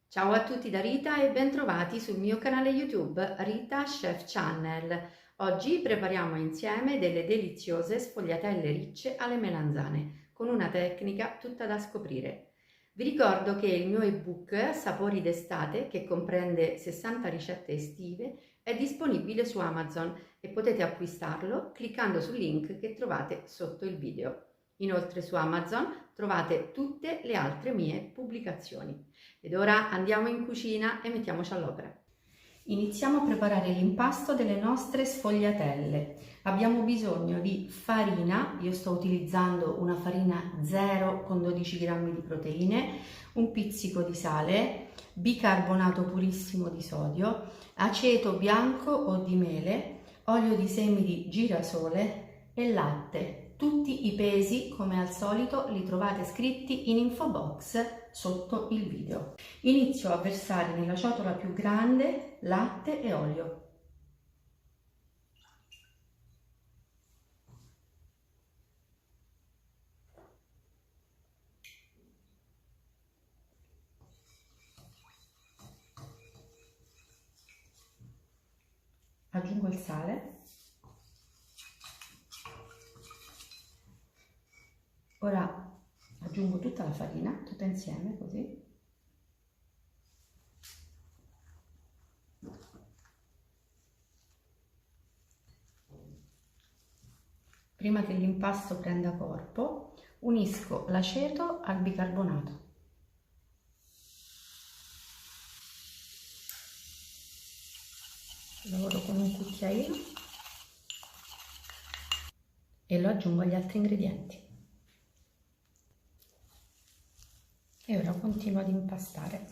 Ciao a tutti da Rita e bentrovati sul mio canale YouTube Rita Chef Channel. Oggi prepariamo insieme delle deliziose sfogliatelle ricce alle melanzane con una tecnica tutta da scoprire. Vi ricordo che il mio ebook Sapori d'estate, che comprende 60 ricette estive, è disponibile su Amazon e potete acquistarlo cliccando sul link che trovate sotto il video. Inoltre su Amazon trovate tutte le altre mie pubblicazioni. Ed ora andiamo in cucina e mettiamoci all'opera. Iniziamo a preparare l'impasto delle nostre sfogliatelle. Abbiamo bisogno di farina, io sto utilizzando una farina 0 con 12 grammi di proteine, un pizzico di sale, bicarbonato purissimo di sodio, aceto bianco o di mele, olio di semi di girasole e latte. Tutti i pesi, come al solito, li trovate scritti in info box sotto il video. Inizio a versare nella ciotola più grande latte e olio. Aggiungo il sale. Ora aggiungo tutta la farina, tutta insieme così. Prima che l'impasto prenda corpo, unisco l'aceto al bicarbonato. Lavoro con un cucchiaino e lo aggiungo agli altri ingredienti. E ora continuo ad impastare.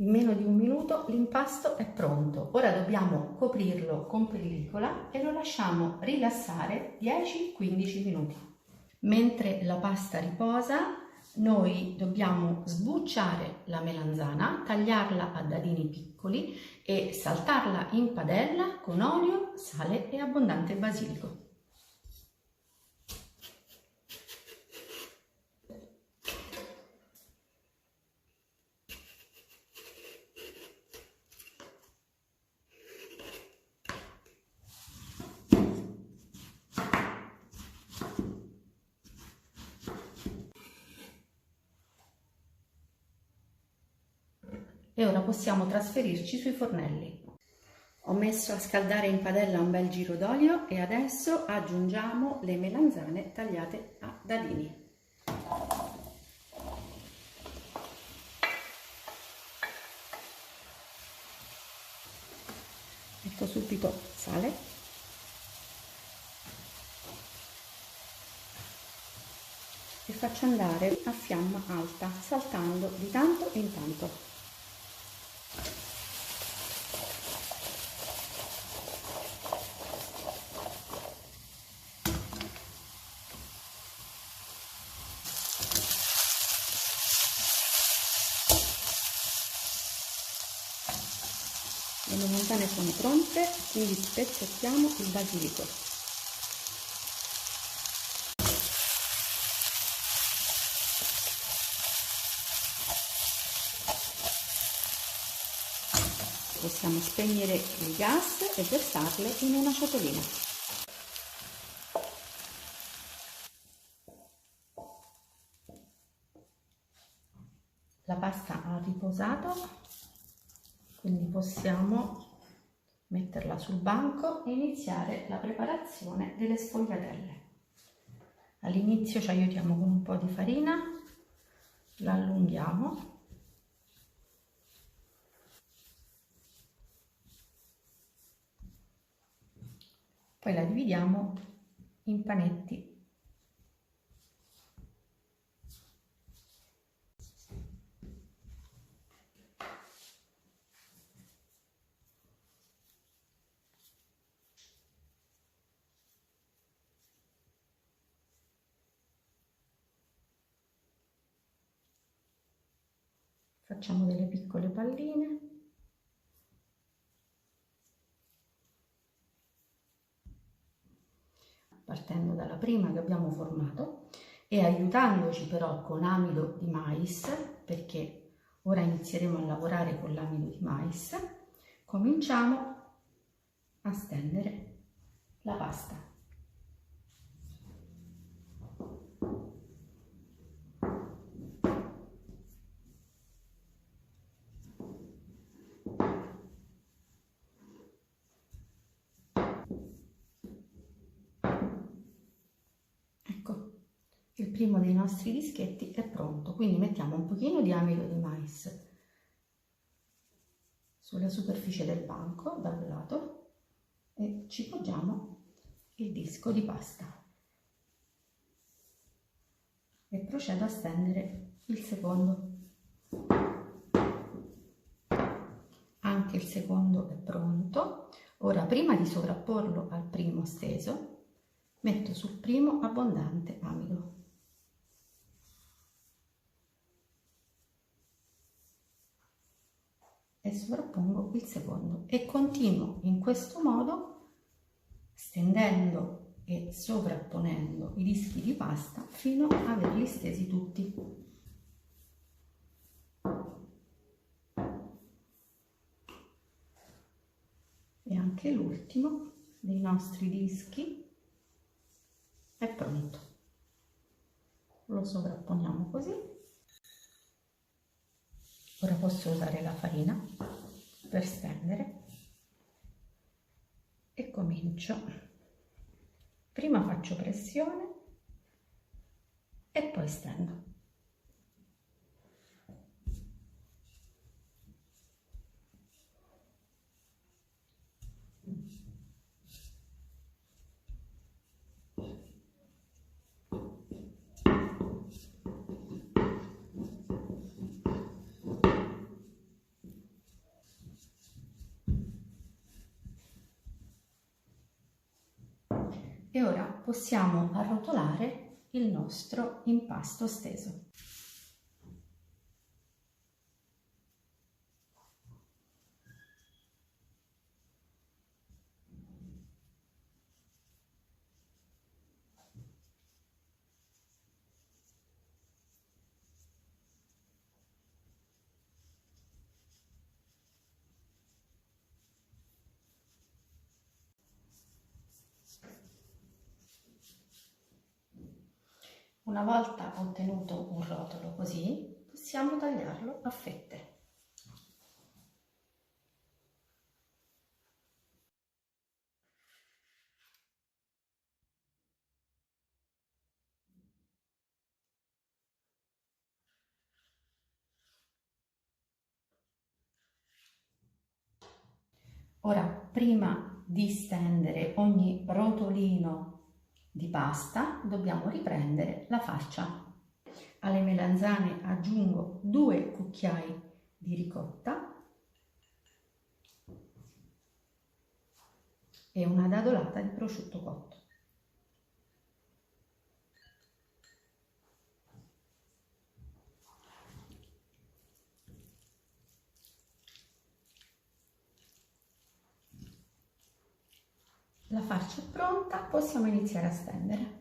In meno di un minuto l'impasto è pronto. Ora dobbiamo coprirlo con pellicola e lo lasciamo rilassare 10-15 minuti. Mentre la pasta riposa, noi dobbiamo sbucciare la melanzana, tagliarla a dadini piccoli e saltarla in padella con olio, sale e abbondante basilico. E ora possiamo trasferirci sui fornelli. Ho messo a scaldare in padella un bel giro d'olio e adesso aggiungiamo le melanzane tagliate a dadini. Metto subito sale e faccio andare a fiamma alta, saltando di tanto in tanto. Le melanzane sono pronte, quindi spezzettiamo il basilico. Possiamo spegnere il gas e versarle in una ciotolina. La pasta ha riposato, quindi possiamo metterla sul banco e iniziare la preparazione delle sfogliatelle. All'inizio ci aiutiamo con un po' di farina, la allunghiamo. Poi la dividiamo in panetti. Facciamo delle piccole palline. Partendo dalla prima che abbiamo formato e aiutandoci però con amido di mais, perché ora inizieremo a lavorare con l'amido di mais, cominciamo a stendere la pasta. Ecco, il primo dei nostri dischetti è pronto, quindi mettiamo un pochino di amido di mais sulla superficie del banco da un lato e ci poggiamo il disco di pasta e procedo a stendere il secondo. Anche il secondo è pronto. Ora, prima di sovrapporlo al primo steso, metto sul primo abbondante amido. E sovrappongo il secondo e continuo in questo modo, stendendo e sovrapponendo i dischi di pasta fino a averli stesi tutti. E anche l'ultimo dei nostri dischi è pronto. Lo sovrapponiamo così. Ora posso usare la farina per stendere e comincio. Prima faccio pressione e poi stendo. E ora possiamo arrotolare il nostro impasto steso. Una volta ottenuto un rotolo così, possiamo tagliarlo a fette. Ora, prima di stendere ogni rotolino di pasta, dobbiamo riprendere la farcia. Alle melanzane aggiungo 2 cucchiai di ricotta e una dadolata di prosciutto cotto. La farcia è pronta, possiamo iniziare a stendere.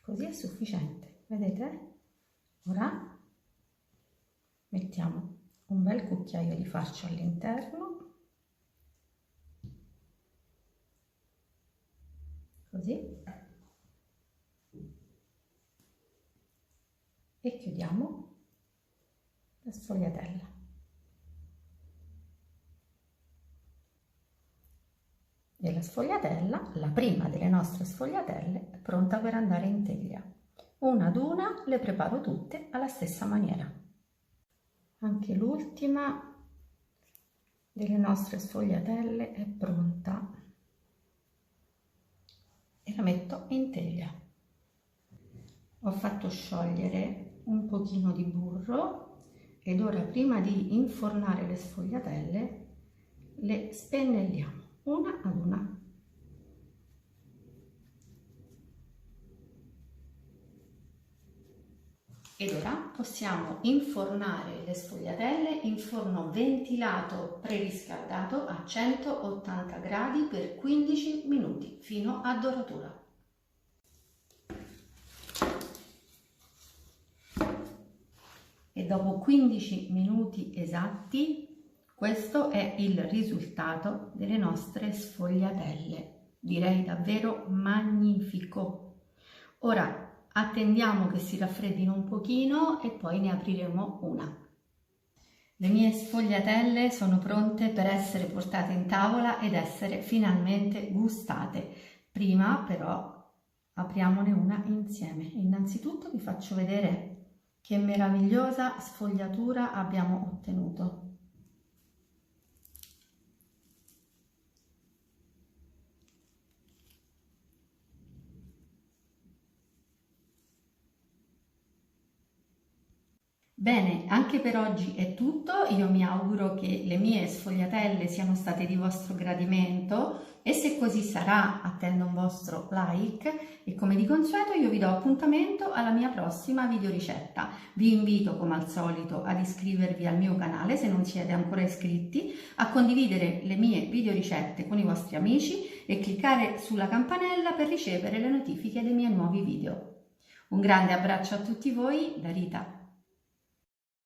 Così è sufficiente, vedete? Ora mettiamo un bel cucchiaio di farcia all'interno, così, e chiudiamo la sfogliatella. E la sfogliatella, la prima delle nostre sfogliatelle, è pronta per andare in teglia. Una ad una le preparo tutte alla stessa maniera. Anche l'ultima delle nostre sfogliatelle è pronta e la metto in teglia. Ho fatto sciogliere un pochino di burro ed ora, prima di infornare le sfogliatelle, le spennelliamo una ad una. Ed ora possiamo infornare le sfogliatelle in forno ventilato preriscaldato a 180 gradi per 15 minuti fino a doratura. E dopo 15 minuti esatti, questo è il risultato delle nostre sfogliatelle. Direi davvero magnifico. Ora attendiamo che si raffreddino un pochino e poi ne apriremo una. Le mie sfogliatelle sono pronte per essere portate in tavola ed essere finalmente gustate. Prima però apriamone una insieme. Innanzitutto vi faccio vedere che meravigliosa sfogliatura abbiamo ottenuto. Bene, anche per oggi è tutto. Io mi auguro che le mie sfogliatelle siano state di vostro gradimento e se così sarà attendo un vostro like e come di consueto io vi do appuntamento alla mia prossima videoricetta. Vi invito come al solito ad iscrivervi al mio canale se non siete ancora iscritti, a condividere le mie videoricette con i vostri amici e cliccare sulla campanella per ricevere le notifiche dei miei nuovi video. Un grande abbraccio a tutti voi da Rita.